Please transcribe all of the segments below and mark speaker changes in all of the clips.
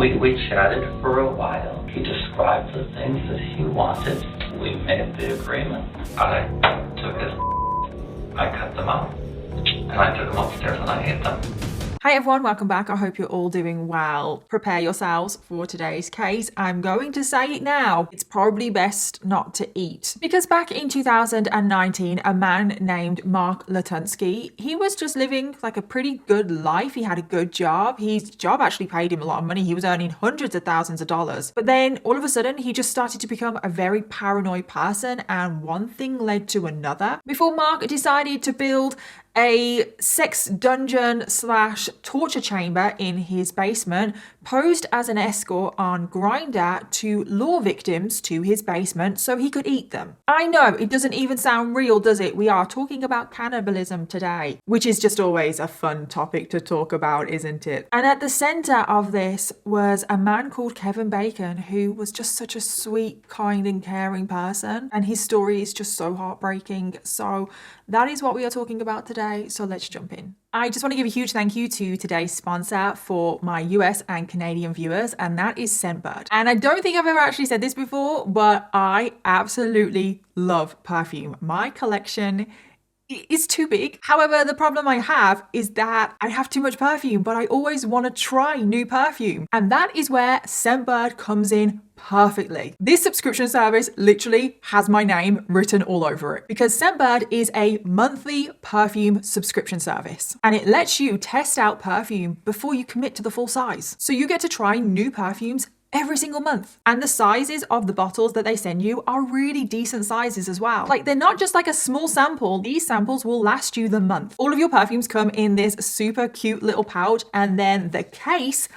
Speaker 1: We chatted for a while. He described the things that he wanted. We made the agreement. I took his I cut them out. And I took them upstairs and I ate them.
Speaker 2: Hi everyone, welcome back. I hope you're all doing well. Prepare yourselves for today's case. I'm going to say it now. It's probably best not to eat. Because back in 2019, a man named Mark Latunsky, he was just living like a pretty good life. He had a good job. His job actually paid him a lot of money. He was earning hundreds of thousands of dollars. But then all of a sudden, he just started to become a very paranoid person, and one thing led to another. Before Mark decided to build a sex dungeon slash torture chamber in his basement, posed as an escort on Grindr to lure victims to his basement so he could eat them. I know, it doesn't even sound real, does it? We are talking about cannibalism today, which is just always a fun topic to talk about, isn't it? And at the center of this was a man called Kevin Bacon, who was just such a sweet, kind and caring person. And his story is just so heartbreaking. So that is what we are talking about today. So let's jump in. I just want to give a huge thank you to today's sponsor for my US and Canadian viewers, and that is Scentbird. And I don't think I've ever actually said this before, but I absolutely love perfume. My collection is too big. However, the problem I have is that I have too much perfume, but I always want to try new perfume. And that is where Scentbird comes in perfectly. This subscription service literally has my name written all over it, because Scentbird is a monthly perfume subscription service, and it lets you test out perfume before you commit to the full size. So you get to try new perfumes every single month. And the sizes of the bottles that they send you are really decent sizes as well. Like, they're not just like a small sample. These samples will last you the month. All of your perfumes come in this super cute little pouch, and then the case,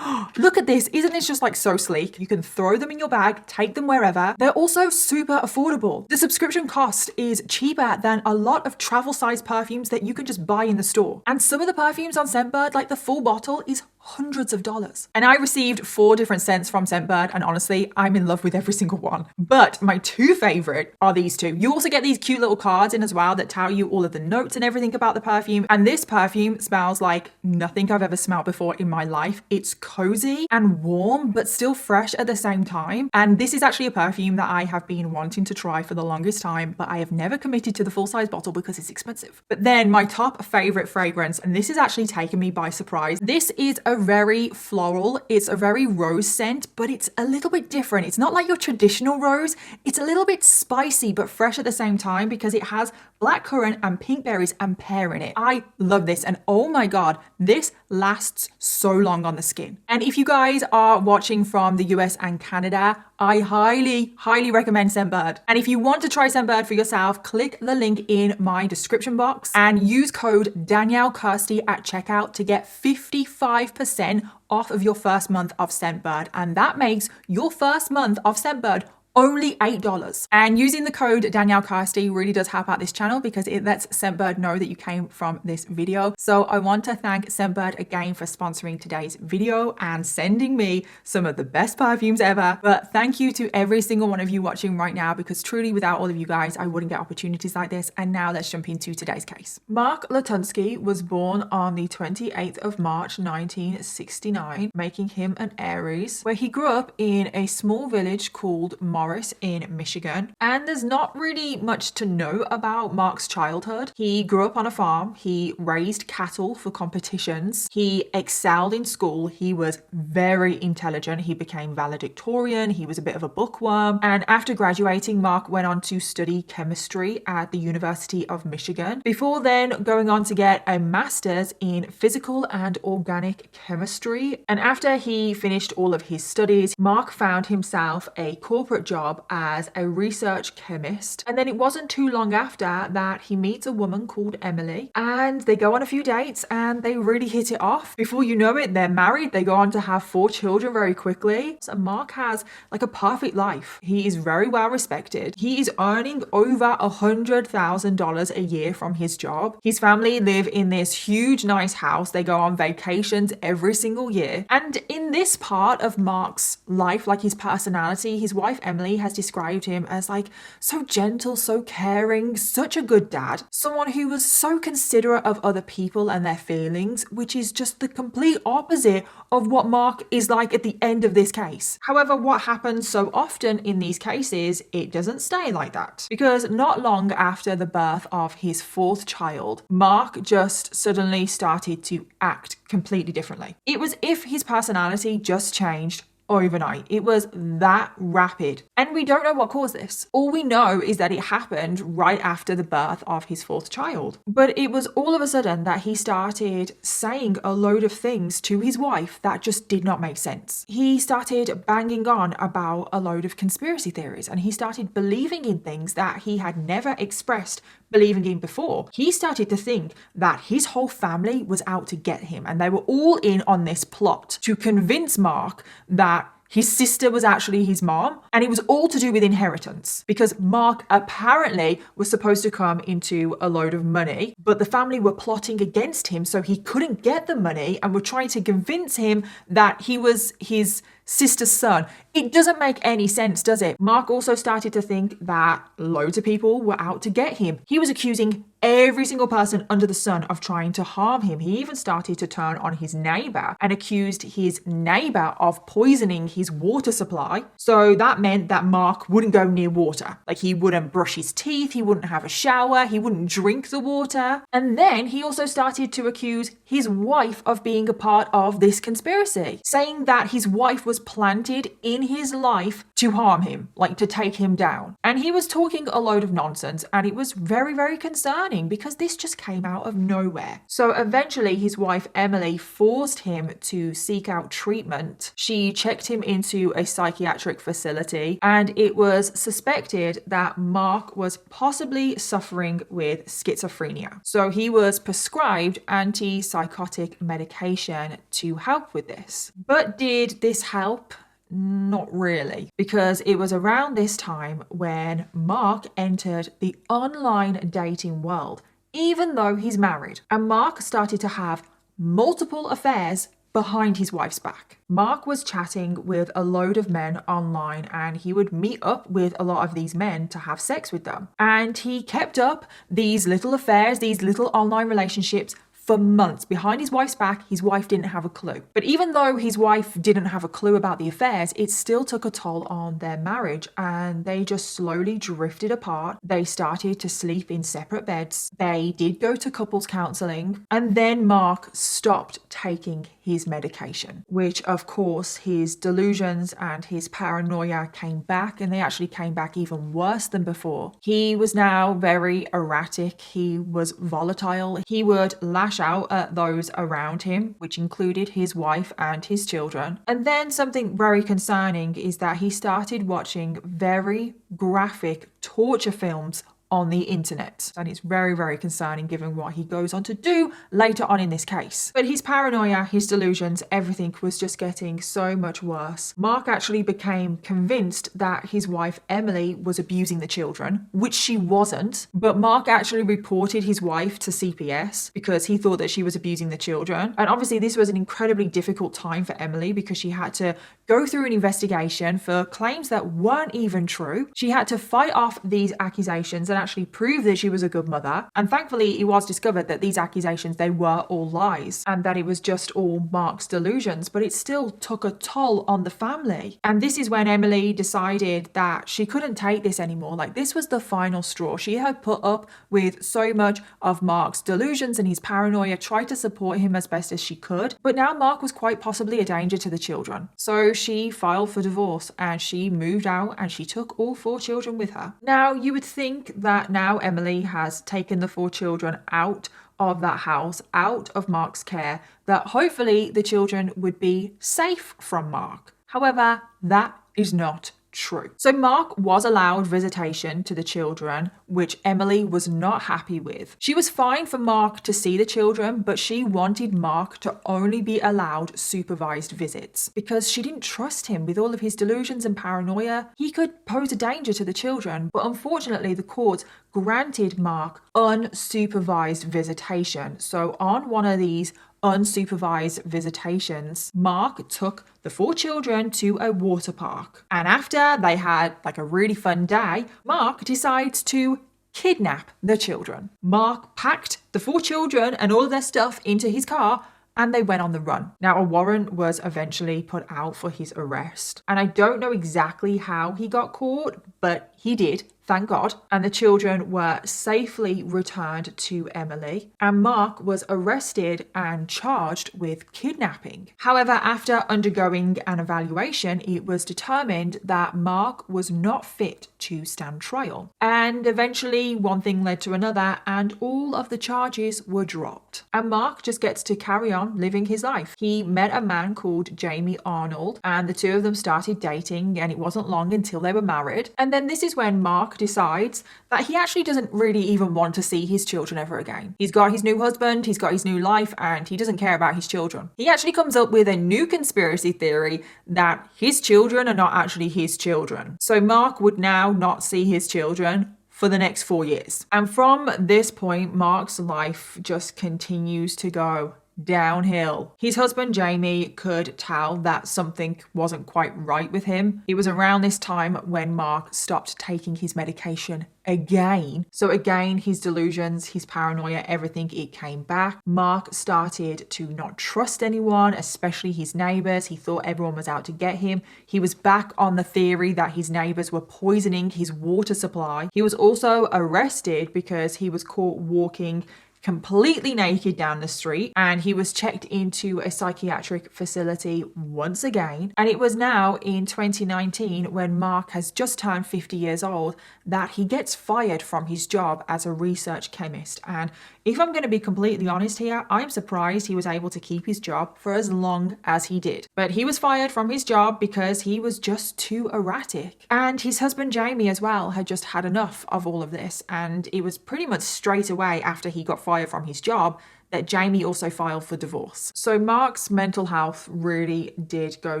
Speaker 2: look at this. Isn't this just like so sleek? You can throw them in your bag, take them wherever. They're also super affordable. The subscription cost is cheaper than a lot of travel size perfumes that you can just buy in the store. And some of the perfumes on Scentbird, like the full bottle, is hundreds of dollars. And I received 4 different scents from Scentbird, and honestly, I'm in love with every single one. But my 2 favorite are these 2. You also get these cute little cards in as well that tell you all of the notes and everything about the perfume. And this perfume smells like nothing I've ever smelled before in my life. It's cozy and warm, but still fresh at the same time. And this is actually a perfume that I have been wanting to try for the longest time, but I have never committed to the full size bottle because it's expensive. But then my top favorite fragrance, and this has actually taken me by surprise. This is a very floral, it's a very rose scent, but it's a little bit different. It's not like your traditional rose. It's a little bit spicy but fresh at the same time, because it has blackcurrant and pink berries and pear in it. I love this, and oh my god, this lasts so long on the skin. And if you guys are watching from the US and Canada, I highly recommend Scentbird. And if you want to try Scentbird for yourself, click the link in my description box and use code Danielle Kirsty at checkout to get 55% off of your first month of Scentbird. And that makes your first month of Scentbird only $8. And using the code Danielle Kirsty really does help out this channel, because it lets Scentbird know that you came from this video. So I want to thank Scentbird again for sponsoring today's video and sending me some of the best perfumes ever. But thank you to every single one of you watching right now, because truly without all of you guys, I wouldn't get opportunities like this. And now let's jump into today's case. Mark Latunsky was born on the 28th of March, 1969, making him an Aries, where he grew up in a small village called Morris in Michigan. And there's not really much to know about Mark's childhood. He grew up on a farm. He raised cattle for competitions. He excelled in school. He was very intelligent. He became valedictorian. He was a bit of a bookworm. And after graduating, Mark went on to study chemistry at the University of Michigan, before then going on to get a master's in physical and organic chemistry. And after he finished all of his studies, Mark found himself a corporate job as a research chemist. And then it wasn't too long after that he meets a woman called Emily, and they go on a few dates and they really hit it off. Before you know it, they're married. They go on to have 4 children very quickly. So Mark has like a perfect life. He is very well respected. He is earning over $100,000 a year from his job. His family live in this huge nice house. They go on vacations every single year. And in this part of Mark's life, like his personality, his wife Emily Emily has described him as like so gentle, so caring, such a good dad, someone who was so considerate of other people and their feelings, which is just the complete opposite of what Mark is like at the end of this case. However, what happens so often in these cases, it doesn't stay like that. Because not long after the birth of his fourth child, Mark just suddenly started to act completely differently. It was if his personality just changed overnight. It was that rapid. And we don't know what caused this. All we know is that it happened right after the birth of his fourth child. But it was all of a sudden that he started saying a load of things to his wife that just did not make sense. He started banging on about a load of conspiracy theories, and he started believing in things that he had never expressed believing in before. He started to think that his whole family was out to get him, and they were all in on this plot to convince Mark that his sister was actually his mom, and it was all to do with inheritance because Mark apparently was supposed to come into a load of money, but the family were plotting against him so he couldn't get the money and were trying to convince him that he was his sister's son. It doesn't make any sense, does it? Mark also started to think that loads of people were out to get him. He was accusing every single person under the sun of trying to harm him. He even started to turn on his neighbor and accused his neighbor of poisoning his water supply. So that meant that Mark wouldn't go near water. Like, he wouldn't brush his teeth, he wouldn't have a shower, he wouldn't drink the water. And then he also started to accuse his wife of being a part of this conspiracy, saying that his wife was planted in his life to harm him, like to take him down. And he was talking a load of nonsense, and it was very, very concerning because this just came out of nowhere. So eventually his wife Emily forced him to seek out treatment. She checked him into a psychiatric facility, and it was suspected that Mark was possibly suffering with schizophrenia. So he was prescribed antipsychotic medication to help with this. But did this help? Not really, because it was around this time when Mark entered the online dating world, even though he's married. And Mark started to have multiple affairs behind his wife's back. Mark was chatting with a load of men online, and he would meet up with a lot of these men to have sex with them. And he kept up these little affairs, these little online relationships for months behind his wife's back. His wife didn't have a clue. But even though his wife didn't have a clue about the affairs, it still took a toll on their marriage, and they just slowly drifted apart. They started to sleep in separate beds. They did go to couples counseling, and then Mark stopped taking his medication, which of course his delusions and his paranoia came back, and they actually came back even worse than before. He was now very erratic. He was volatile. He would lash out at those around him, which included his wife and his children. And then something very concerning is that he started watching very graphic torture films on the internet. And it's very, very concerning given what he goes on to do later on in this case. But his paranoia, his delusions, everything was just getting so much worse. Mark actually became convinced that his wife Emily was abusing the children, which she wasn't. But Mark actually reported his wife to CPS because he thought that she was abusing the children. And obviously this was an incredibly difficult time for Emily because she had to go through an investigation for claims that weren't even true. She had to fight off these accusations and actually prove that she was a good mother. And thankfully it was discovered that these accusations, they were all lies and that it was just all Mark's delusions, but it still took a toll on the family. And this is when Emily decided that she couldn't take this anymore. Like, this was the final straw. She had put up with so much of Mark's delusions and his paranoia, tried to support him as best as she could, but now Mark was quite possibly a danger to the children. So she filed for divorce and she moved out, and she took all 4 children with her. Now you would think that now Emily has taken the 4 children out of that house, out of Mark's care, that hopefully the children would be safe from Mark. However, that is not true. So Mark was allowed visitation to the children, which Emily was not happy with. She was fine for Mark to see the children, but she wanted Mark to only be allowed supervised visits because she didn't trust him with all of his delusions and paranoia. He could pose a danger to the children, but unfortunately the courts granted Mark unsupervised visitation. So on one of these unsupervised visitations, Mark took the 4 children to a water park. And after they had like a really fun day, Mark decides to kidnap the children. Mark packed the 4 children and all of their stuff into his car and they went on the run. Now, a warrant was eventually put out for his arrest. And I don't know exactly how he got caught, but he did, thank God. And the children were safely returned to Emily. And Mark was arrested and charged with kidnapping. However, after undergoing an evaluation, it was determined that Mark was not fit to stand trial. And eventually, one thing led to another, and all of the charges were dropped. And Mark just gets to carry on living his life. He met a man called Jamie Arnold, and the two of them started dating, and it wasn't long until they were married. And then this is when Mark decides that he actually doesn't really even want to see his children ever again. He's got his new husband, he's got his new life, and he doesn't care about his children. He actually comes up with a new conspiracy theory that his children are not actually his children. So Mark would now not see his children for the next 4 years. And from this point, Mark's life just continues to go downhill. His husband Jamie could tell that something wasn't quite right with him. It was around this time when Mark stopped taking his medication again. So again, his delusions, his paranoia, everything, it came back. Mark started to not trust anyone, especially his neighbors. He thought everyone was out to get him. He was back on the theory that his neighbors were poisoning his water supply. He was also arrested because he was caught walking completely naked down the street, and he was checked into a psychiatric facility once again. And it was now in 2019, when Mark has just turned 50 years old, that he gets fired from his job as a research chemist. And if I'm going to be completely honest here, I'm surprised he was able to keep his job for as long as he did. But he was fired from his job because he was just too erratic. And his husband Jamie as well had just had enough of all of this, and it was pretty much straight away after he got fired from his job that Jamie also filed for divorce. So Mark's mental health really did go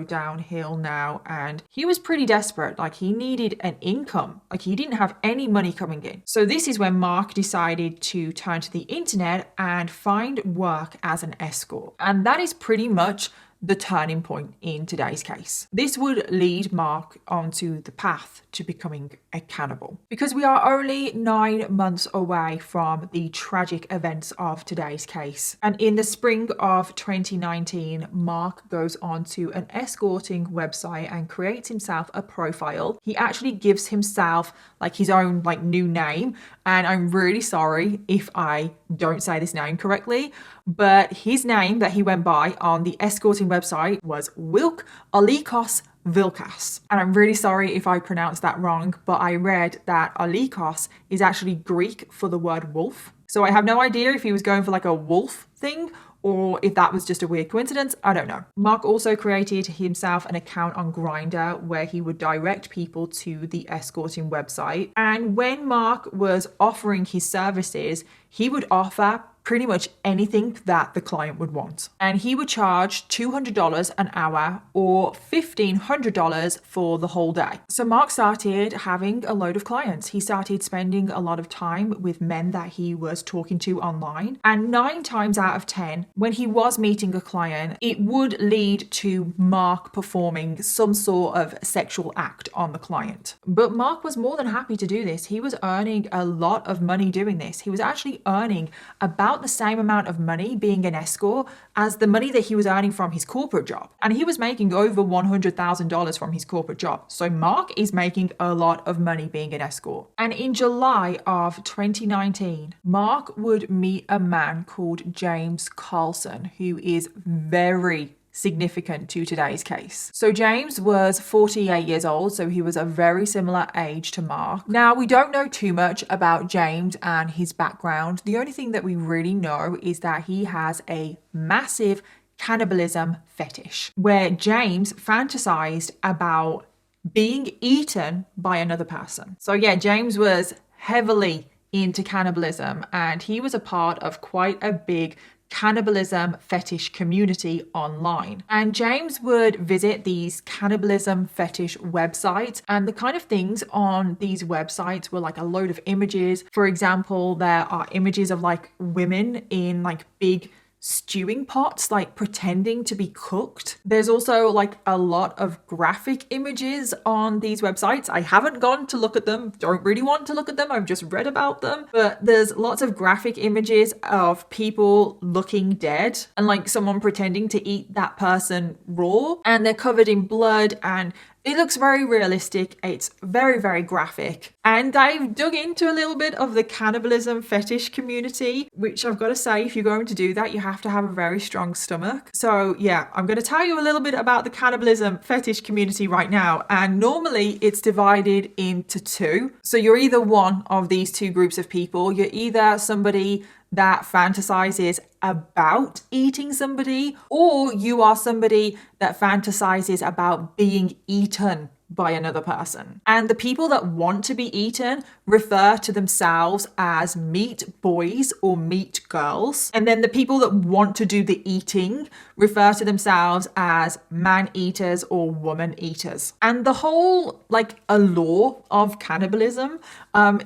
Speaker 2: downhill now, and he was pretty desperate. Like, he needed an income. Like, he didn't have any money coming in. So this is when Mark decided to turn to the internet and find work as an escort. And that is pretty much the turning point in today's case. This would lead Mark onto the path to becoming a cannibal, because we are only 9 months away from the tragic events of today's case. And in the spring of 2019, Mark goes onto an escorting website and creates himself a profile. He actually gives himself like his own like new name, and I'm really sorry if I don't say this name correctly, but his name that he went by on the escorting website was Wilk Olikos Vilkas. And I'm really sorry if I pronounced that wrong, but I read that Olikos is actually Greek for the word wolf. So I have no idea if he was going for like a wolf thing or if that was just a weird coincidence. I don't know. Mark also created himself an account on Grindr where he would direct people to the escorting website. And when Mark was offering his services, he would offer pretty much anything that the client would want. And he would charge $200 an hour or $1,500 for the whole day. So Mark started having a load of clients. He started spending a lot of time with men that he was talking to online. And 9 times out of 10, when he was meeting a client, it would lead to Mark performing some sort of sexual act on the client. But Mark was more than happy to do this. He was earning a lot of money doing this. He was actually earning about the same amount of money being an escort as the money that he was earning from his corporate job. And he was making over $100,000 from his corporate job. So Mark is making a lot of money being an escort. And in July of 2019, Mark would meet a man called James Carlson, who is very significant to today's case. So James was 48 years old, so he was a very similar age to Mark. Now, we don't know too much about James and his background. The only thing that we really know is that he has a massive cannibalism fetish, where James fantasized about being eaten by another person. So yeah, James was heavily into cannibalism, and he was a part of quite a big cannibalism fetish community online. And James would visit these cannibalism fetish websites, and the kind of things on these websites were like a load of images. For example, there are images of like women in like big stewing pots, like pretending to be cooked. There's also like a lot of graphic images on these websites. I haven't gone to look at them, don't really want to look at them, I've just read about them. But there's lots of graphic images of people looking dead and like someone pretending to eat that person raw, and they're covered in blood, and it looks very realistic. It's very, very graphic. And I've dug into a little bit of the cannibalism fetish community, which I've got to say, if you're going to do that, you have to have a very strong stomach. So yeah, I'm going to tell you a little bit about the cannibalism fetish community right now. And normally it's divided into two. So you're either one of these two groups of people. You're either somebody that fantasizes about eating somebody, or you are somebody that fantasizes about being eaten by another person. And the people that want to be eaten refer to themselves as meat boys or meat girls. And then the people that want to do the eating refer to themselves as man eaters or woman eaters. And the whole allure of cannibalism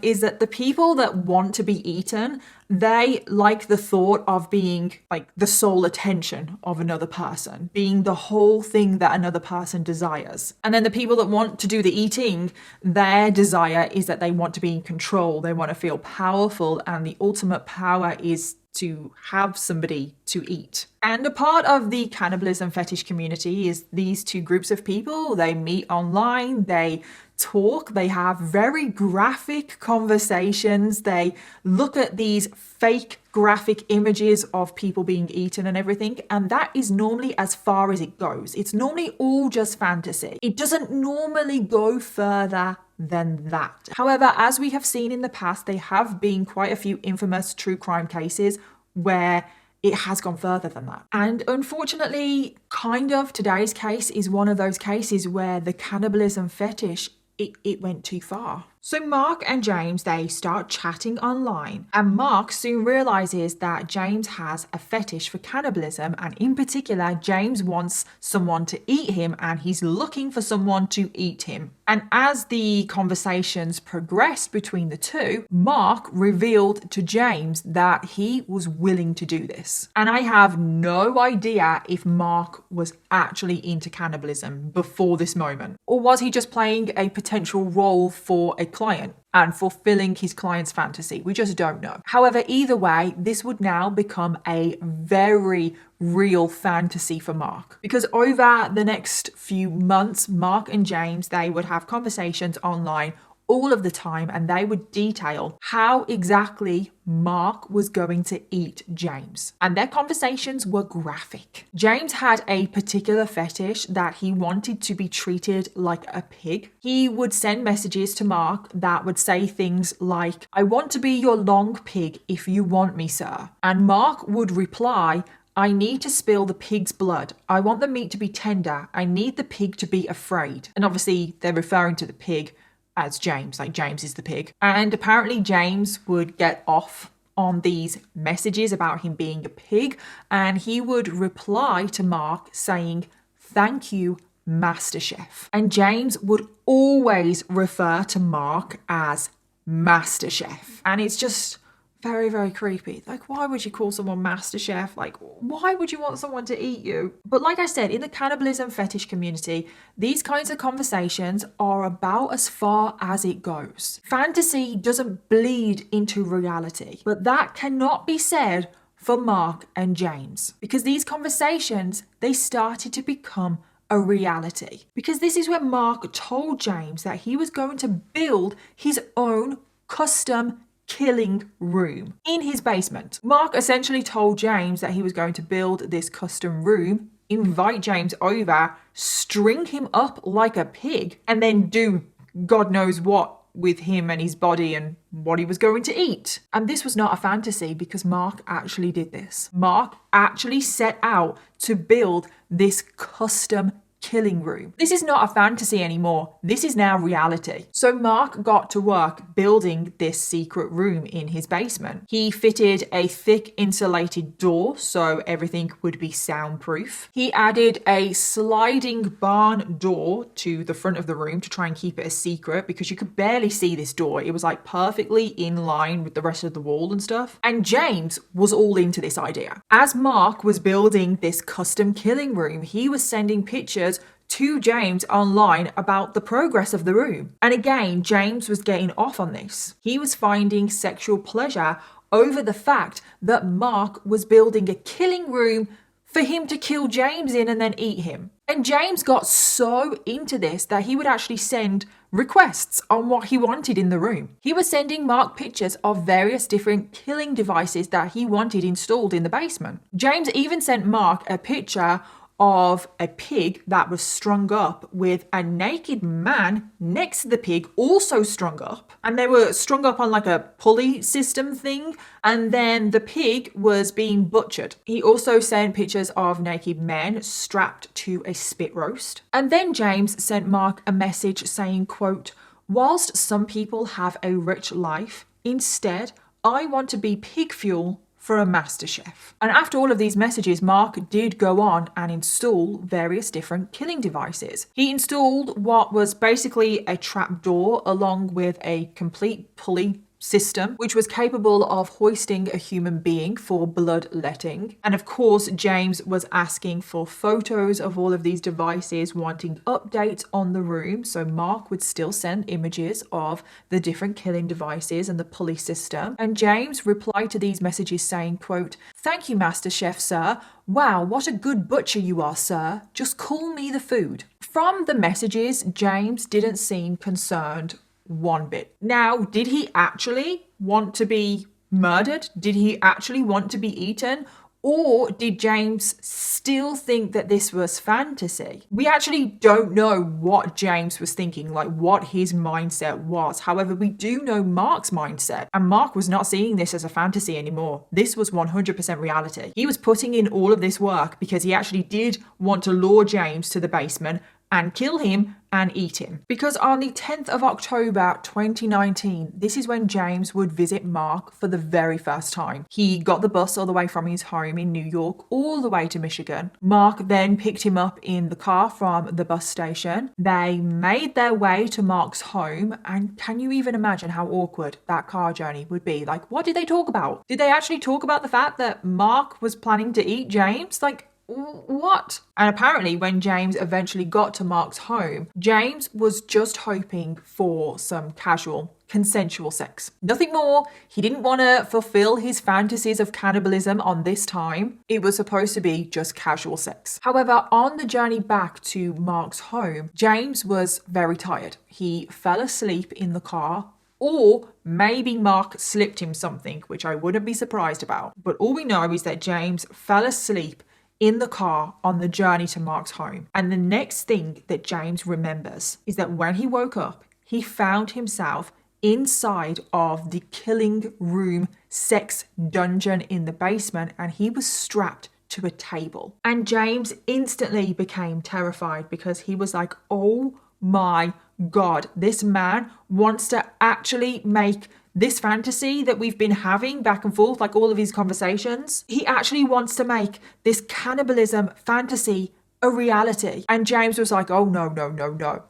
Speaker 2: is that the people that want to be eaten, they like the thought of being like the sole attention of another person, being the whole thing that another person desires. And then the people that want to do the eating, their desire is that they want to be in control, they want to feel powerful, and the ultimate power is to have somebody to eat. And a part of the cannibalism fetish community is these two groups of people. They meet online, they talk, they have very graphic conversations, they look at these fake graphic images of people being eaten and everything, and that is normally as far as it goes. It's normally all just fantasy. It doesn't normally go further than that. However, as we have seen in the past, there have been quite a few infamous true crime cases where it has gone further than that. And unfortunately, today's case is one of those cases where the cannibalism fetish, it went too far. So Mark and James, they start chatting online, and Mark soon realizes that James has a fetish for cannibalism, and in particular, James wants someone to eat him, and he's looking for someone to eat him. And as the conversations progressed between the two, Mark revealed to James that he was willing to do this. And I have no idea if Mark was actually into cannibalism before this moment, or was he just playing a potential role for a client and fulfilling his client's fantasy. We just don't know. However, either way, this would now become a very real fantasy for Mark, because over the next few months, Mark and James, they would have conversations online all of the time, and they would detail how exactly Mark was going to eat James. And their conversations were graphic. James had a particular fetish that he wanted to be treated like a pig. He would send messages to Mark that would say things like, "I want to be your long pig if you want me, sir." And Mark would reply, "I need to spill the pig's blood. I want the meat to be tender. I need the pig to be afraid." And obviously they're referring to the pig as James, like James is the pig. And apparently James would get off on these messages about him being a pig, and he would reply to Mark saying, "Thank you, Master Chef." And James would always refer to Mark as Master Chef. And it's just very, very creepy. Like, why would you call someone Master Chef? Like, why would you want someone to eat you? But like I said, in the cannibalism fetish community, these kinds of conversations are about as far as it goes. Fantasy doesn't bleed into reality, but that cannot be said for Mark and James, because these conversations, they started to become a reality. Because this is when Mark told James that he was going to build his own custom killing room in his basement. Mark essentially told James that he was going to build this custom room, invite James over, string him up like a pig, and then do God knows what with him and his body and what he was going to eat. And this was not a fantasy, because Mark actually did this. Mark actually set out to build this custom killing room. This is not a fantasy anymore. This is now reality. So Mark got to work building this secret room in his basement. He fitted a thick insulated door so everything would be soundproof. He added a sliding barn door to the front of the room to try and keep it a secret because you could barely see this door. It was like perfectly in line with the rest of the wall and stuff. And James was all into this idea. As Mark was building this custom killing room, he was sending pictures to James online about the progress of the room. And again, James was getting off on this. He was finding sexual pleasure over the fact that Mark was building a killing room for him to kill James in and then eat him. And James got so into this that he would actually send requests on what he wanted in the room. He was sending Mark pictures of various different killing devices that he wanted installed in the basement. James even sent Mark a picture of a pig that was strung up with a naked man next to the pig, also strung up. And they were strung up on like a pulley system thing. And then the pig was being butchered. He also sent pictures of naked men strapped to a spit roast. And then James sent Mark a message saying, quote, "Whilst some people have a rich life, instead, I want to be pig fuel for a master chef." And after all of these messages, Mark did go on and install various different killing devices. He installed what was basically a trap door along with a complete pulley system, which was capable of hoisting a human being for bloodletting. And of course, James was asking for photos of all of these devices, wanting updates on the room. So Mark would still send images of the different killing devices and the pulley system. And James replied to these messages saying, quote, "Thank you, Master Chef, sir. Wow, what a good butcher you are, sir. Just call me the food." From the messages, James didn't seem concerned one bit. Now, did he actually want to be murdered? Did he actually want to be eaten? Or did James still think that this was fantasy? We actually don't know what James was thinking, like what his mindset was. However, we do know Mark's mindset, and Mark was not seeing this as a fantasy anymore. This was 100% reality. He was putting in all of this work because he actually did want to lure James to the basement and kill him and eat him. Because on the 10th of October 2019, this is when James would visit Mark for the very first time. He got the bus all the way from his home in New York all the way to Michigan. Mark then picked him up in the car from the bus station. They made their way to Mark's home, and can you even imagine how awkward that car journey would be? Like, what did they talk about? Did they actually talk about the fact that Mark was planning to eat James? Like, what? And apparently when James eventually got to Mark's home, James was just hoping for some casual, consensual sex. Nothing more. He didn't want to fulfill his fantasies of cannibalism on this time. It was supposed to be just casual sex. However, on the journey back to Mark's home, James was very tired. He fell asleep in the car. Or maybe Mark slipped him something, which I wouldn't be surprised about. But all we know is that James fell asleep in the car on the journey to Mark's home. And the next thing that James remembers is that when he woke up, he found himself inside of the killing room sex dungeon in the basement, and he was strapped to a table. And James instantly became terrified because he was like, oh my God, this man wants to actually make this fantasy that we've been having back and forth, like all of these conversations, he actually wants to make this cannibalism fantasy a reality. And James was like, oh, no.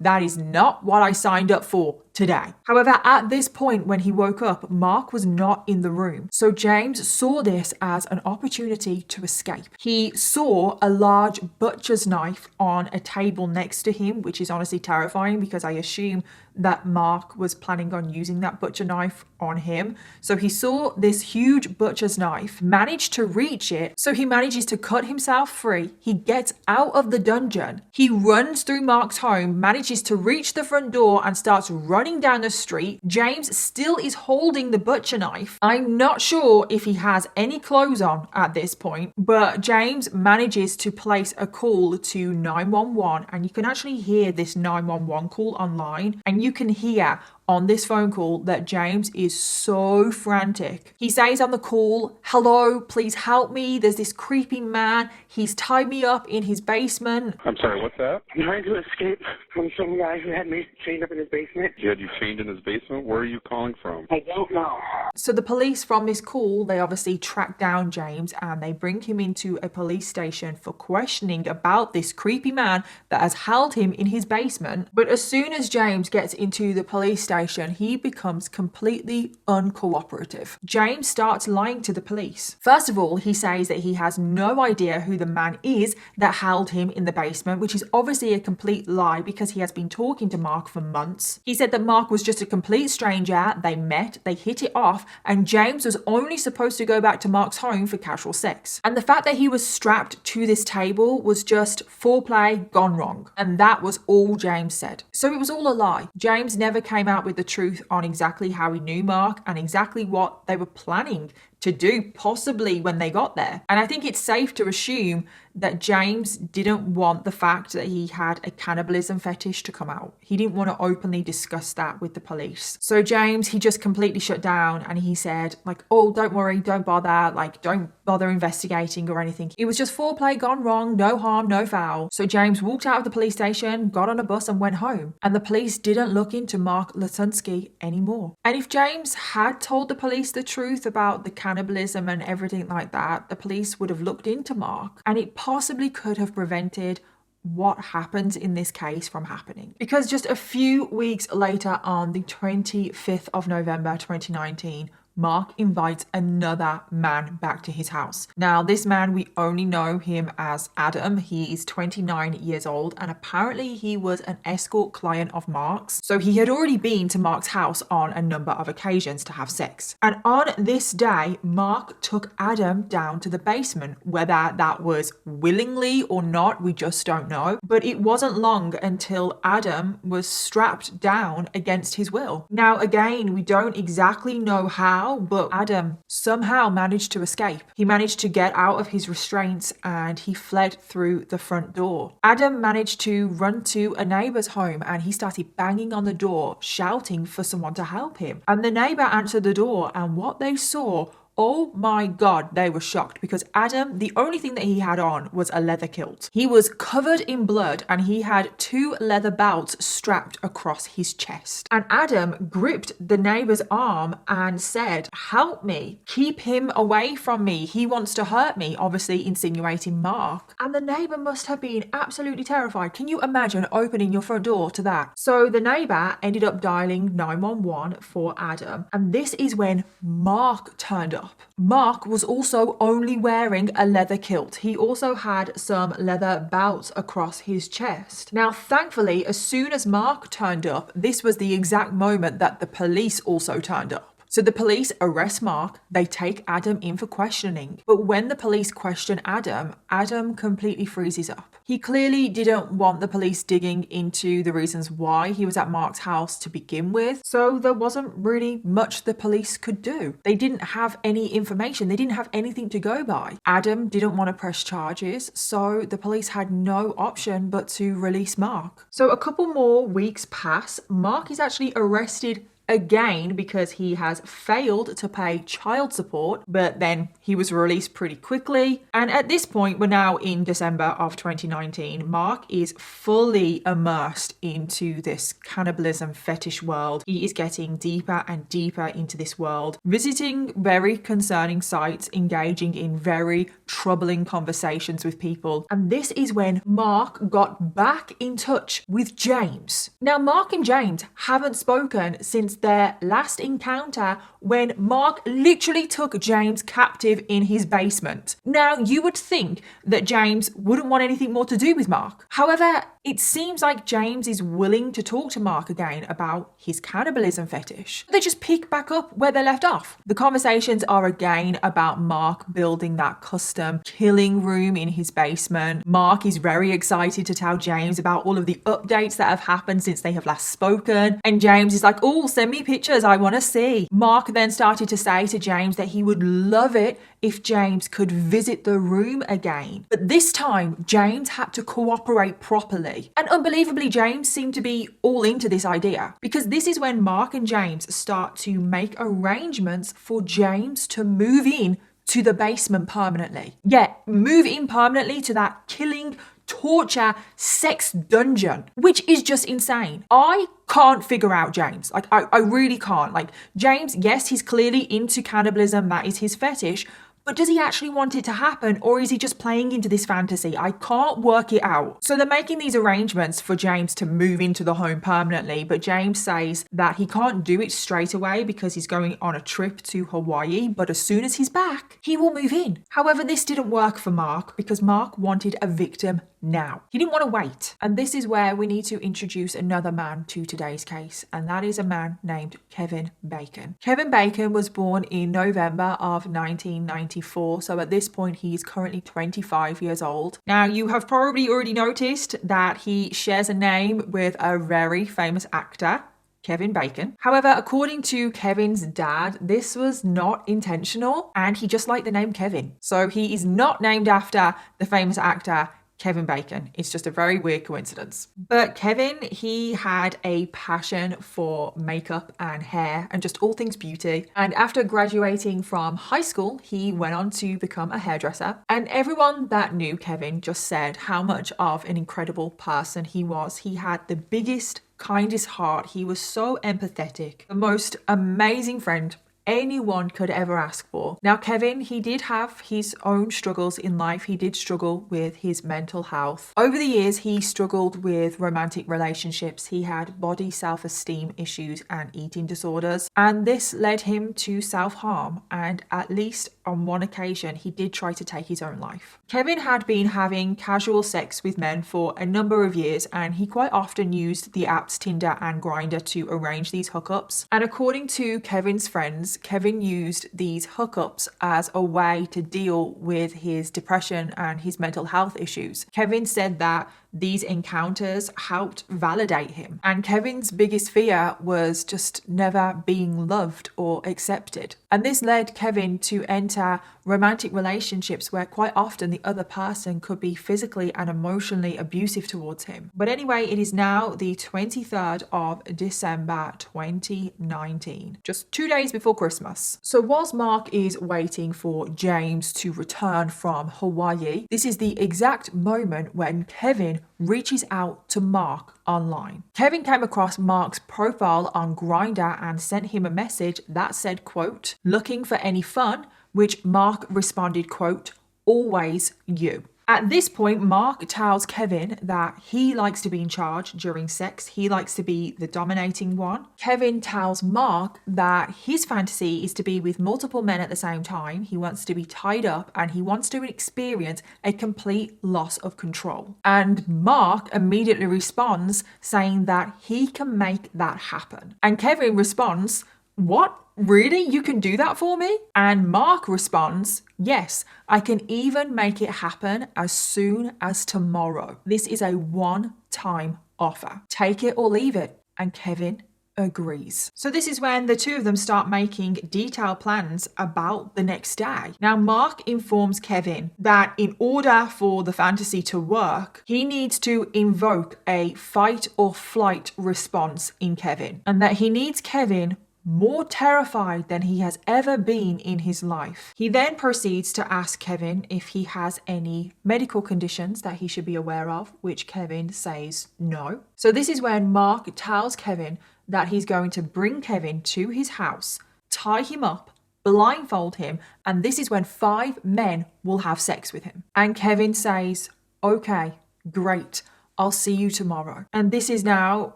Speaker 2: That is not what I signed up for today. However, at this point when he woke up, Mark was not in the room. So James saw this as an opportunity to escape. He saw a large butcher's knife on a table next to him, which is honestly terrifying because I assume that Mark was planning on using that butcher knife on him. So he saw this huge butcher's knife, managed to reach it. So he manages to cut himself free. He gets out of the dungeon. He runs through Mark's home, manages to reach the front door and starts running down the street. James still is holding the butcher knife. I'm not sure if he has any clothes on at this point, but James manages to place a call to 911, and you can actually hear this 911 call online, and you can hear on this phone call that James is so frantic. He says on the call, "Hello, please help me. There's this creepy man. He's tied me up in his basement."
Speaker 3: I'm sorry, what's that?
Speaker 4: I'm trying to escape from some guy who had me chained up in his basement.
Speaker 3: He had you chained in his basement? Where are you calling from?
Speaker 4: I don't know.
Speaker 2: So the police from this call, they obviously track down James and they bring him into a police station for questioning about this creepy man that has held him in his basement. But as soon as James gets into the police station, he becomes completely uncooperative. James starts lying to the police. First of all, he says that he has no idea who the man is that held him in the basement, which is obviously a complete lie because he has been talking to Mark for months. He said that Mark was just a complete stranger. They met, they hit it off, and James was only supposed to go back to Mark's home for casual sex. And the fact that he was strapped to this table was just foreplay gone wrong. And that was all James said. So it was all a lie. James never came out with the truth on exactly how he knew Mark and exactly what they were planning to do, possibly when they got there. And I think it's safe to assume that James didn't want the fact that he had a cannibalism fetish to come out. He didn't want to openly discuss that with the police. So James, he just completely shut down and he said, like, "Oh, don't worry, don't bother, like, don't bother investigating or anything. It was just foreplay gone wrong, no harm, no foul." So James walked out of the police station, got on a bus and went home. And the police didn't look into Mark Latunsky anymore. And if James had told the police the truth about the cannibalism and everything like that, the police would have looked into Mark and it possibly could have prevented what happened in this case from happening. Because just a few weeks later, on the 25th of November 2019, Mark invites another man back to his house. Now, this man, we only know him as Adam. He is 29 years old and apparently he was an escort client of Mark's. So he had already been to Mark's house on a number of occasions to have sex. And on this day, Mark took Adam down to the basement. Whether that was willingly or not, we just don't know. But it wasn't long until Adam was strapped down against his will. Now, again, we don't exactly know how, but Adam somehow managed to escape. He managed to get out of his restraints and he fled through the front door. Adam managed to run to a neighbor's home and he started banging on the door, shouting for someone to help him. And the neighbor answered the door, and what they saw, oh my God, they were shocked because Adam, the only thing that he had on was a leather kilt. He was covered in blood and he had 2 leather belts strapped across his chest. And Adam gripped the neighbor's arm and said, "Help me, keep him away from me. He wants to hurt me," obviously insinuating Mark. And the neighbor must have been absolutely terrified. Can you imagine opening your front door to that? So the neighbor ended up dialing 911 for Adam. And this is when Mark turned up. Mark was also only wearing a leather kilt. He also had some leather belts across his chest. Now, thankfully, as soon as Mark turned up, this was the exact moment that the police also turned up. So the police arrest Mark, they take Adam in for questioning. But when the police question Adam, Adam completely freezes up. He clearly didn't want the police digging into the reasons why he was at Mark's house to begin with. So there wasn't really much the police could do. They didn't have any information. They didn't have anything to go by. Adam didn't want to press charges, so the police had no option but to release Mark. So a couple more weeks pass. Mark is actually arrested again because he has failed to pay child support, but then he was released pretty quickly. And at this point, we're now in December of 2019. Mark is fully immersed into this cannibalism fetish world. He is getting deeper and deeper into this world, visiting very concerning sites, engaging in very troubling conversations with people. And this is when Mark got back in touch with James. Now, Mark and James haven't spoken since their last encounter when Mark literally took James captive in his basement. Now, you would think that James wouldn't want anything more to do with Mark. However, it seems like James is willing to talk to Mark again about his cannibalism fetish. They just pick back up where they left off. The conversations are again about Mark building that custom killing room in his basement. Mark is very excited to tell James about all of the updates that have happened since they have last spoken. And James is like, "Oh, send me pictures, I want to see." Mark then started to say to James that he would love it if James could visit the room again. But this time, James had to cooperate properly. And unbelievably, James seemed to be all into this idea, because this is when Mark and James start to make arrangements for James to move in to the basement permanently. Yeah, move in permanently to that killing, torture, sex dungeon, which is just insane. I can't figure out James. Like, I really can't. Like, James, yes, he's clearly into cannibalism. That is his fetish. But does he actually want it to happen, or is he just playing into this fantasy? I can't work it out. So they're making these arrangements for James to move into the home permanently, but James says that he can't do it straight away because he's going on a trip to Hawaii, but as soon as he's back, he will move in. However, this didn't work for Mark because Mark wanted a victim now. He didn't want to wait. And this is where we need to introduce another man to today's case, and that is a man named Kevin Bacon. Kevin Bacon was born in November of 1994, so at this point he is currently 25 years old. Now, you have probably already noticed that he shares a name with a very famous actor, Kevin Bacon. However, according to Kevin's dad, this was not intentional, and he just liked the name Kevin. So he is not named after the famous actor Kevin Bacon. It's just a very weird coincidence. But Kevin, he had a passion for makeup and hair and just all things beauty. And after graduating from high school, he went on to become a hairdresser. And everyone that knew Kevin just said how much of an incredible person he was. He had the biggest, kindest heart. He was so empathetic, the most amazing friend anyone could ever ask for. Now, Kevin, he did have his own struggles in life. He did struggle with his mental health. Over the years, he struggled with romantic relationships. He had body self-esteem issues and eating disorders. And this led him to self-harm. And at least on one occasion, he did try to take his own life. Kevin had been having casual sex with men for a number of years, and he quite often used the apps Tinder and Grindr to arrange these hookups. And according to Kevin's friends, Kevin used these hookups as a way to deal with his depression and his mental health issues. Kevin said that these encounters helped validate him. And Kevin's biggest fear was just never being loved or accepted. And this led Kevin to enter romantic relationships where quite often the other person could be physically and emotionally abusive towards him. But anyway, it is now the 23rd of December 2019, just 2 days before Christmas. So whilst Mark is waiting for James to return from Hawaii, this is the exact moment when Kevin reaches out to Mark online. Kevin came across Mark's profile on Grindr and sent him a message that said, quote, "Looking for any fun?" Which Mark responded, quote, "Always you." At this point, Mark tells Kevin that he likes to be in charge during sex. He likes to be the dominating one. Kevin tells Mark that his fantasy is to be with multiple men at the same time. He wants to be tied up and he wants to experience a complete loss of control. And Mark immediately responds saying that he can make that happen. And Kevin responds, "What? Really? You can do that for me?" And Mark responds, "Yes, I can even make it happen as soon as tomorrow. This is a one-time offer. Take it or leave it." And Kevin agrees. So this is when the two of them start making detailed plans about the next day. Now, Mark informs Kevin that in order for the fantasy to work, he needs to invoke a fight or flight response in Kevin, and that he needs Kevin more terrified than he has ever been in his life. He then proceeds to ask Kevin if he has any medical conditions that he should be aware of, which Kevin says no. So this is when Mark tells Kevin that he's going to bring Kevin to his house, tie him up, blindfold him, and this is when 5 men will have sex with him. And Kevin says, "Okay, great, I'll see you tomorrow." And this is now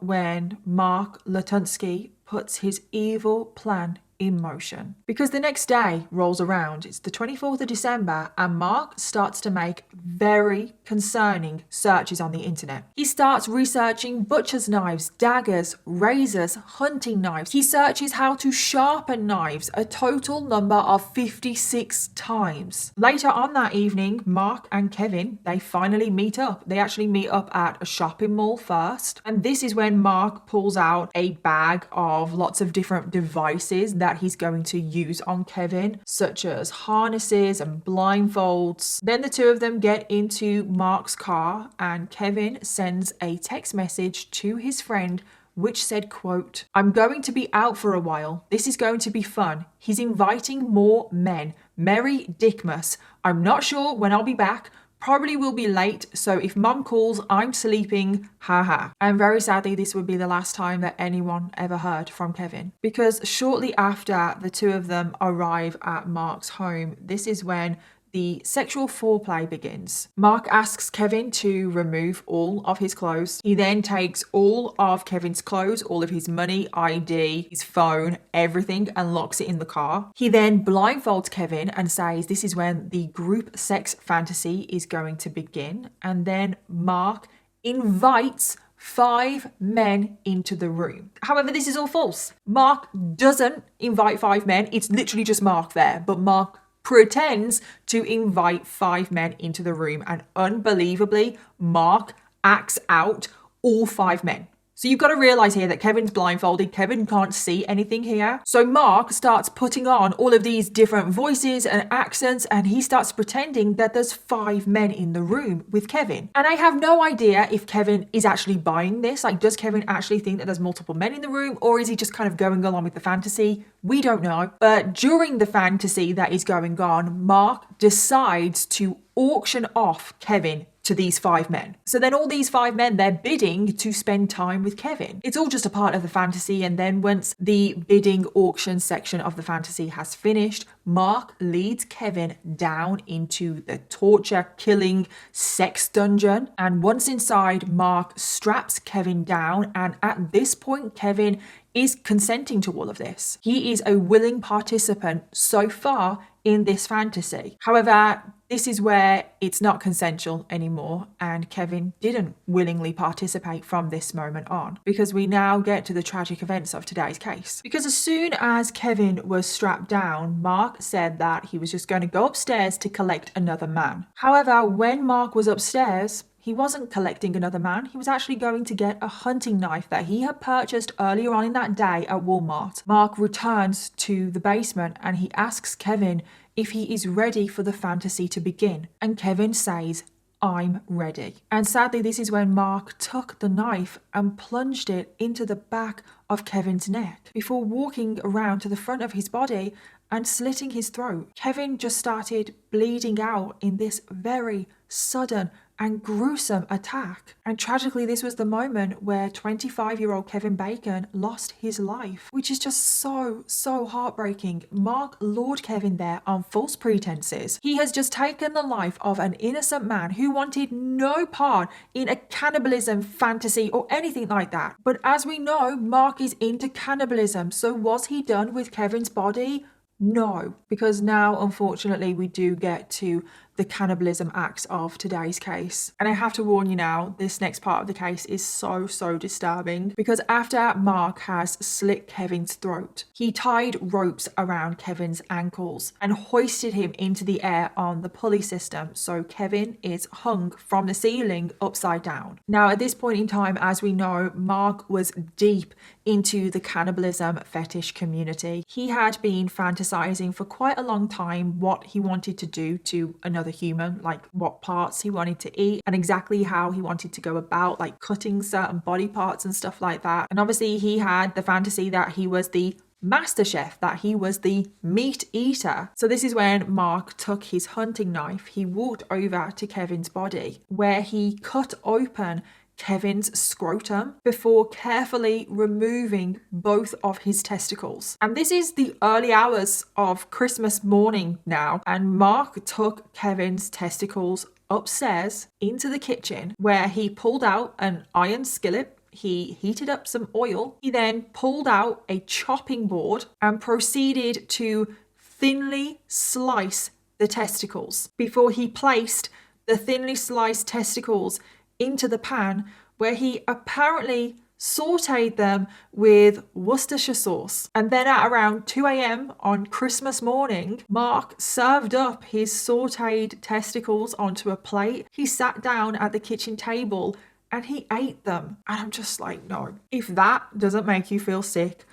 Speaker 2: when Mark Latunsky puts his evil plan in motion. Because the next day rolls around, it's the 24th of December, and Mark starts to make very concerning searches on the internet. He starts researching butcher's knives, daggers, razors, hunting knives. He searches how to sharpen knives a total number of 56 times. Later on that evening, Mark and Kevin, they finally meet up. They actually meet up at a shopping mall first. And this is when Mark pulls out a bag of lots of different devices that that he's going to use on Kevin, such as harnesses and blindfolds. Then the two of them get into Mark's car and Kevin sends a text message to his friend which said, quote, "I'm going to be out for a while. This is going to be fun. He's inviting more men. Merry Dickmas. I'm not sure when I'll be back. Probably will be late, so if mum calls, I'm sleeping, haha." And very sadly, this would be the last time that anyone ever heard from Kevin. Because shortly after the two of them arrive at Mark's home, this is when the sexual foreplay begins. Mark asks Kevin to remove all of his clothes. He then takes all of Kevin's clothes, all of his money, ID, his phone, everything, and locks it in the car. He then blindfolds Kevin and says this is when the group sex fantasy is going to begin. And then Mark invites 5 men into the room. However, this is all false. Mark doesn't invite 5 men. It's literally just Mark there, but Mark pretends to invite 5 men into the room, and unbelievably, Mark acts out all 5 men. So you've got to realize here that Kevin's blindfolded. Kevin can't see anything here. So Mark starts putting on all of these different voices and accents, and he starts pretending that there's 5 men in the room with Kevin. And I have no idea if Kevin is actually buying this. Like, does Kevin actually think that there's multiple men in the room, or is he just kind of going along with the fantasy? We don't know. But during the fantasy that is going on, Mark decides to auction off Kevin to these 5 men. So then all these 5 men, they're bidding to spend time with Kevin. It's all just a part of the fantasy. And then once the bidding auction section of the fantasy has finished, Mark leads Kevin down into the torture, killing, sex dungeon. And once inside, Mark straps Kevin down. And at this point, Kevin is consenting to all of this. He is a willing participant so far in this fantasy. However, this is where it's not consensual anymore, and Kevin didn't willingly participate from this moment on, because we now get to the tragic events of today's case. Because as soon as Kevin was strapped down, Mark said that he was just going to go upstairs to collect another man. However, when Mark was upstairs, he wasn't collecting another man. He was actually going to get a hunting knife that he had purchased earlier on in that day at Walmart. Mark returns to the basement and he asks Kevin if he is ready for the fantasy to begin. And Kevin says, "I'm ready." And sadly, this is when Mark took the knife and plunged it into the back of Kevin's neck before walking around to the front of his body and slitting his throat. Kevin just started bleeding out in this very sudden and gruesome attack. And tragically, this was the moment where 25-year-old Kevin Bacon lost his life, which is just so heartbreaking. Mark lured Kevin there on false pretenses. He has just taken the life of an innocent man who wanted no part in a cannibalism fantasy or anything like that. But as we know, Mark is into cannibalism. So was he done with Kevin's body? No, because now, unfortunately, we do get to the cannibalism acts of today's case. And I have to warn you now, this next part of the case is so disturbing, because after Mark has slit Kevin's throat, he tied ropes around Kevin's ankles and hoisted him into the air on the pulley system. So Kevin is hung from the ceiling upside down. Now, at this point in time, as we know, Mark was deep into the cannibalism fetish community. He had been fantasizing for quite a long time what he wanted to do to another human, like what parts he wanted to eat and exactly how he wanted to go about like cutting certain body parts and stuff like that. And obviously he had the fantasy that he was the master chef, that he was the meat eater. So this is when Mark took his hunting knife. He walked over to Kevin's body where he cut open Kevin's scrotum before carefully removing both of his testicles. And this is the early hours of Christmas morning now, and Mark took Kevin's testicles upstairs into the kitchen where he pulled out an iron skillet. He heated up some oil. He then pulled out a chopping board and proceeded to thinly slice the testicles before he placed the thinly sliced testicles into the pan where he apparently sauteed them with Worcestershire sauce. And then at around 2 a.m. on Christmas morning, Mark served up his sauteed testicles onto a plate. He sat down at the kitchen table and he ate them. And I'm just like, no. If that doesn't make you feel sick,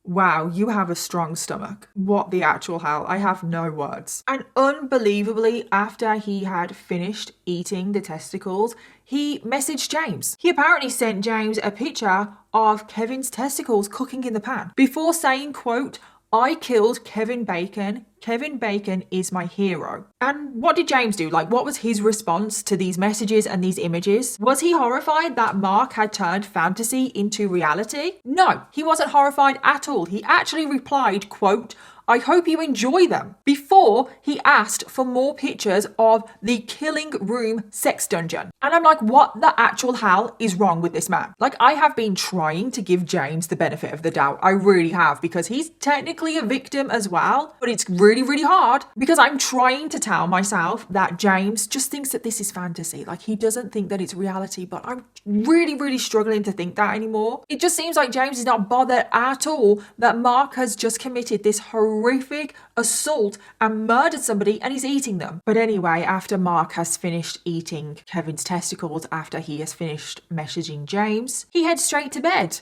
Speaker 2: Wow, you have a strong stomach. What the actual hell? I have no words. And unbelievably, after he had finished eating the testicles, he messaged James. He apparently sent James a picture of Kevin's testicles cooking in the pan before saying, quote, "I killed Kevin Bacon. Kevin Bacon is my hero." And what did James do? Like, what was his response to these messages and these images? Was he horrified that Mark had turned fantasy into reality? No, he wasn't horrified at all. He actually replied, quote, "I hope you enjoy them," before he asked for more pictures of the killing room sex dungeon. And I'm like, what the actual hell is wrong with this man? Like, I have been trying to give James the benefit of the doubt. I really have, because he's technically a victim as well. But it's really, really hard because I'm trying to tell myself that James just thinks that this is fantasy. Like, he doesn't think that it's reality, but I'm really, really struggling to think that anymore. It just seems like James is not bothered at all that Mark has just committed this horrific assault and murdered somebody and he's eating them. But anyway, after Mark has finished eating Kevin's testicles, after he has finished messaging James, he heads straight to bed,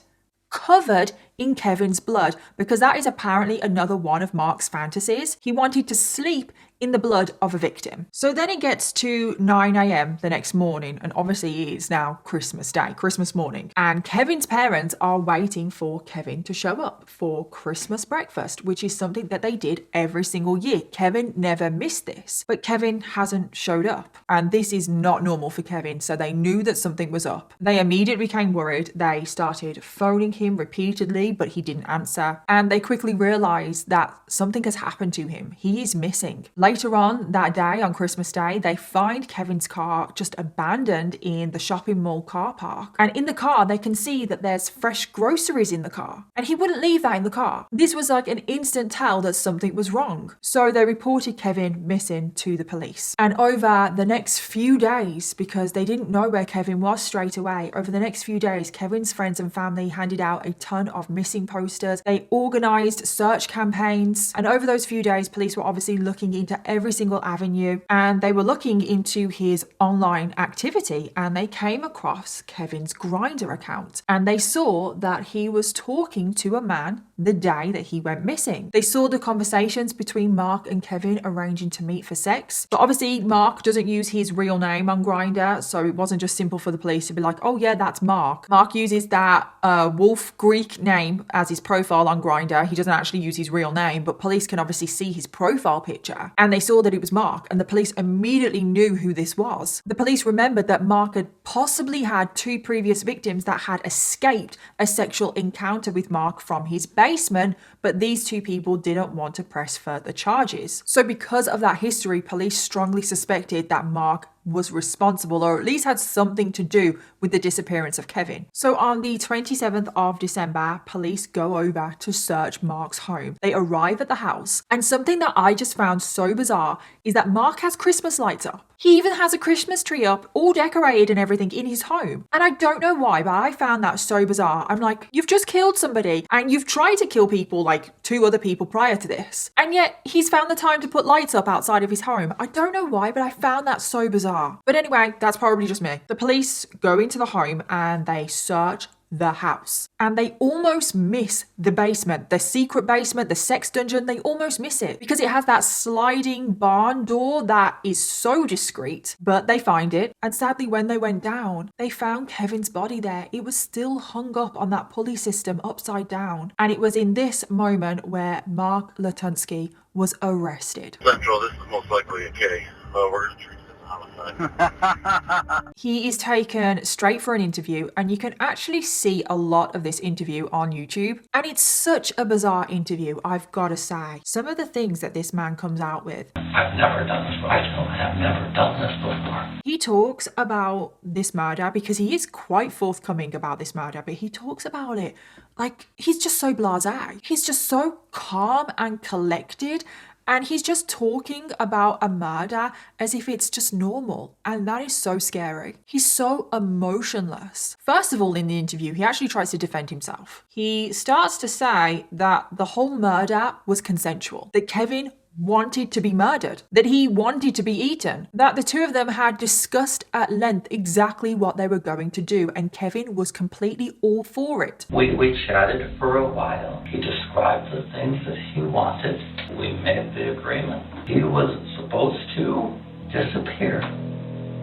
Speaker 2: covered in Kevin's blood, because that is apparently another one of Mark's fantasies. He wanted to sleep in the blood of a victim. So then it gets to 9 a.m. the next morning, and obviously it is now Christmas Day, Christmas morning, and Kevin's parents are waiting for Kevin to show up for Christmas breakfast, which is something that they did every single year. Kevin never missed this, but Kevin hasn't showed up, and this is not normal for Kevin, so they knew that something was up. They immediately became worried. They started phoning him repeatedly, but he didn't answer, and they quickly realized that something has happened to him. He is missing. Later on that day, on Christmas Day, they find Kevin's car just abandoned in the shopping mall car park. And in the car, they can see that there's fresh groceries in the car. And he wouldn't leave that in the car. This was like an instant tell that something was wrong. So they reported Kevin missing to the police. And over the next few days, because they didn't know where Kevin was straight away, over the next few days, Kevin's friends and family handed out a ton of missing posters. They organized search campaigns. And over those few days, police were obviously looking into every single avenue, and they were looking into his online activity, and they came across Kevin's Grindr account, and they saw that he was talking to a man the day that he went missing. They saw the conversations between Mark and Kevin arranging to meet for sex, but obviously Mark doesn't use his real name on Grindr, so it wasn't just simple for the police to be like, oh yeah, that's Mark. Mark uses that Wolf Greek name as his profile on Grindr. He doesn't actually use his real name, but police can obviously see his profile picture, and they saw that it was Mark, and the police immediately knew who this was. The police remembered that Mark had possibly had 2 previous victims that had escaped a sexual encounter with Mark from his basement, but these 2 people didn't want to press further charges. So because of that history, police strongly suspected that Mark was responsible, or at least had something to do with the disappearance of Kevin. So on the 27th of December, police go over to search Mark's home. They arrive at the house, and something that I just found so bizarre is that Mark has Christmas lights up. He even has a Christmas tree up, all decorated and everything in his home. And I don't know why, but I found that so bizarre. I'm like, you've just killed somebody, and you've tried to kill people, like 2 other people prior to this, and yet he's found the time to put lights up outside of his home. I don't know why, but I found that so bizarre. But anyway, that's probably just me. The police go into the home and they search the house, and they almost miss the basement, the secret basement, the sex dungeon. They almost miss it because it has that sliding barn door that is so discreet, but they find it. And sadly, when they went down, they found Kevin's body there. It was still hung up on that pulley system upside down, and it was in this moment where Mark Latunsky was arrested.
Speaker 5: Central, this is most likely a K. We're going to treat this as a homicide.
Speaker 2: He is taken straight for an interview, and you can actually see a lot of this interview on YouTube. And it's such a bizarre interview, I've got to say. Some of the things that this man comes out with.
Speaker 1: I've never done this before. I have never done this before.
Speaker 2: He talks about this murder because he is quite forthcoming about this murder, but he talks about it like he's just so blasé. He's just so calm and collected. And he's just talking about a murder as if it's just normal. And that is so scary. He's so emotionless. First of all, in the interview, he actually tries to defend himself. He starts to say that the whole murder was consensual, that Kevin wanted to be murdered, that he wanted to be eaten, that the two of them had discussed at length exactly what they were going to do, and Kevin was completely all for it.
Speaker 1: We chatted for a while. He described the things that he wanted. We made the agreement. He was supposed to disappear,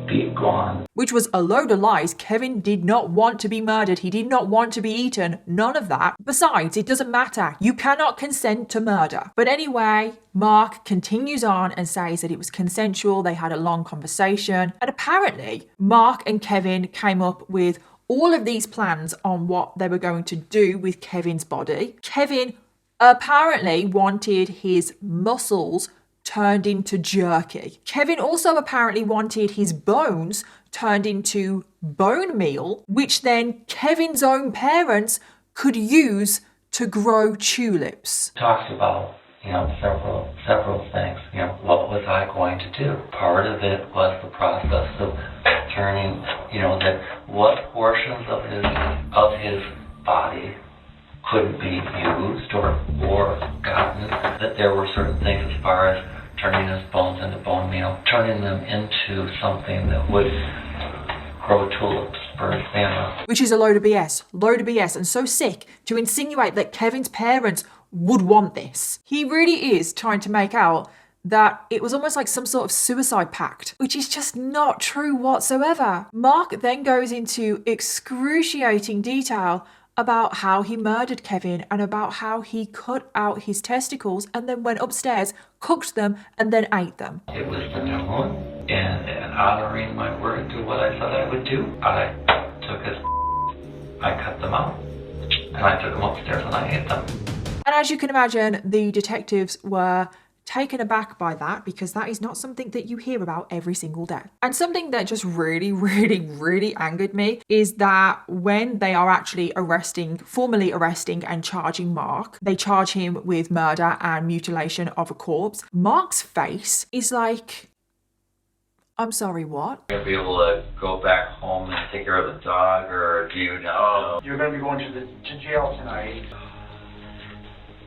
Speaker 1: be gone.
Speaker 2: Which was a load of lies. Kevin did not want to be murdered. He did not want to be eaten. None of that. Besides, it doesn't matter. You cannot consent to murder. But anyway, Mark continues on and says that it was consensual. They had a long conversation. And apparently, Mark and Kevin came up with all of these plans on what they were going to do with Kevin's body. Kevin apparently wanted his muscles turned into jerky. Kevin also apparently wanted his bones turned into bone meal, which then Kevin's own parents could use to grow tulips.
Speaker 1: Talks about, several things. What was I going to do? Part of it was the process of turning, that what portions of his body couldn't be used or gotten, that there were certain things as far as turning his bones into bone meal, turning them into something that would grow tulips, for example.
Speaker 2: Which is a load of BS, and so sick to insinuate that Kevin's parents would want this. He really is trying to make out that it was almost like some sort of suicide pact, which is just not true whatsoever. Mark then goes into excruciating detail about how he murdered Kevin and about how he cut out his testicles and then went upstairs, cooked them, and then ate them.
Speaker 1: It was the new moon, and honoring my word to what I said I would do, I cut them out, and I took them upstairs and I ate them.
Speaker 2: And as you can imagine, the detectives were taken aback by that, because that is not something that you hear about every single day. And something that just really angered me is that when they are actually formally arresting and charging Mark, they charge him with murder and mutilation of a corpse. Mark's face is like, I'm sorry, what?
Speaker 1: You're going to be able to go back home and take care of the dog, or do you know?
Speaker 4: You're going to be going to jail tonight.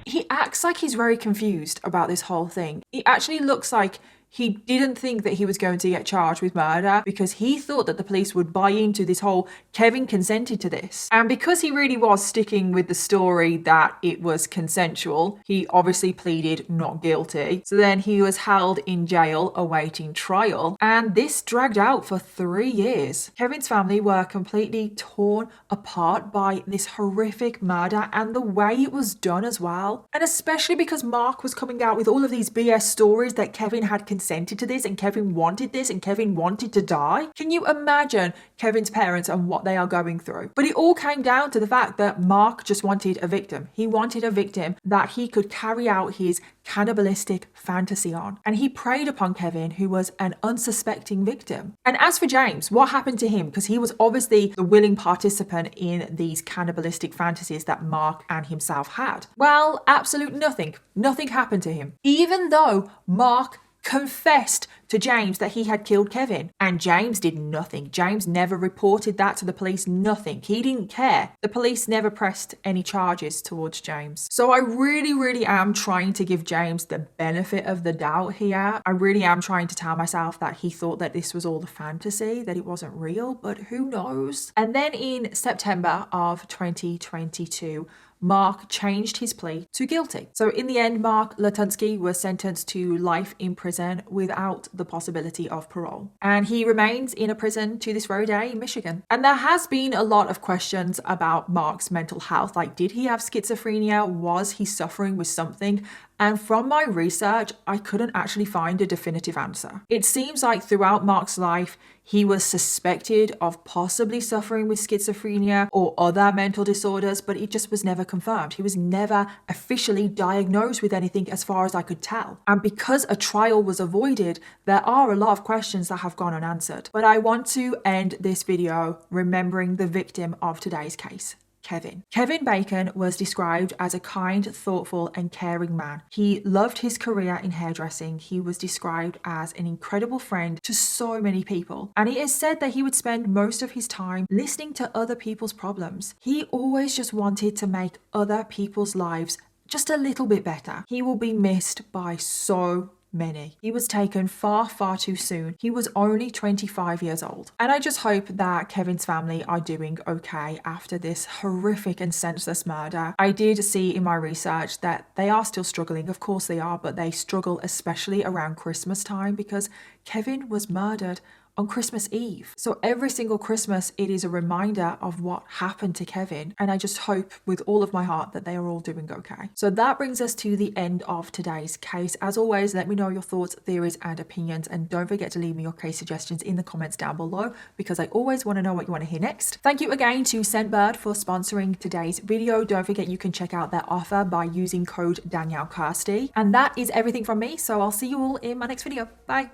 Speaker 2: He acts like he's very confused about this whole thing. He actually looks like he didn't think that he was going to get charged with murder, because he thought that the police would buy into this whole Kevin consented to this. And because he really was sticking with the story that it was consensual, he obviously pleaded not guilty. So then he was held in jail awaiting trial, and this dragged out for 3 years. Kevin's family were completely torn apart by this horrific murder and the way it was done as well. And especially because Mark was coming out with all of these BS stories that Kevin had consented to this, and Kevin wanted this, and Kevin wanted to die. Can you imagine Kevin's parents and what they are going through? But it all came down to the fact that Mark just wanted a victim. He wanted a victim that he could carry out his cannibalistic fantasy on. And he preyed upon Kevin, who was an unsuspecting victim. And as for James, what happened to him? Because he was obviously the willing participant in these cannibalistic fantasies that Mark and himself had. Well, absolute nothing. Nothing happened to him. Even though Mark confessed to James that he had killed Kevin, and James did nothing. James never reported that to the police, nothing. He didn't care. The police never pressed any charges towards James. So I really am trying to give James the benefit of the doubt here. I really am trying to tell myself that he thought that this was all the fantasy, that it wasn't real, but who knows? And then in September of 2022, Mark changed his plea to guilty. So in the end, Mark Latunsky was sentenced to life in prison without the possibility of parole. And he remains in a prison to this very day in Michigan. And there has been a lot of questions about Mark's mental health. Like, did he have schizophrenia? Was he suffering with something? And from my research, I couldn't actually find a definitive answer. It seems like throughout Mark's life, he was suspected of possibly suffering with schizophrenia or other mental disorders, but it just was never confirmed. He was never officially diagnosed with anything as far as I could tell. And because a trial was avoided, there are a lot of questions that have gone unanswered. But I want to end this video remembering the victim of today's case. Kevin. Kevin Bacon was described as a kind, thoughtful, and caring man. He loved his career in hairdressing. He was described as an incredible friend to so many people. And it is said that he would spend most of his time listening to other people's problems. He always just wanted to make other people's lives just a little bit better. He will be missed by so many. He was taken far, far too soon. He was only 25 years old. And I just hope that Kevin's family are doing okay after this horrific and senseless murder. I did see in my research that they are still struggling. Of course they are, but they struggle especially around Christmas time because Kevin was murdered on Christmas Eve. So every single Christmas, it is a reminder of what happened to Kevin. And I just hope with all of my heart that they are all doing okay. So that brings us to the end of today's case. As always, let me know your thoughts, theories, and opinions. And don't forget to leave me your case suggestions in the comments down below because I always want to know what you want to hear next. Thank you again to Scentbird for sponsoring today's video. Don't forget you can check out their offer by using code Danielle Kirsty. And that is everything from me. So I'll see you all in my next video. Bye.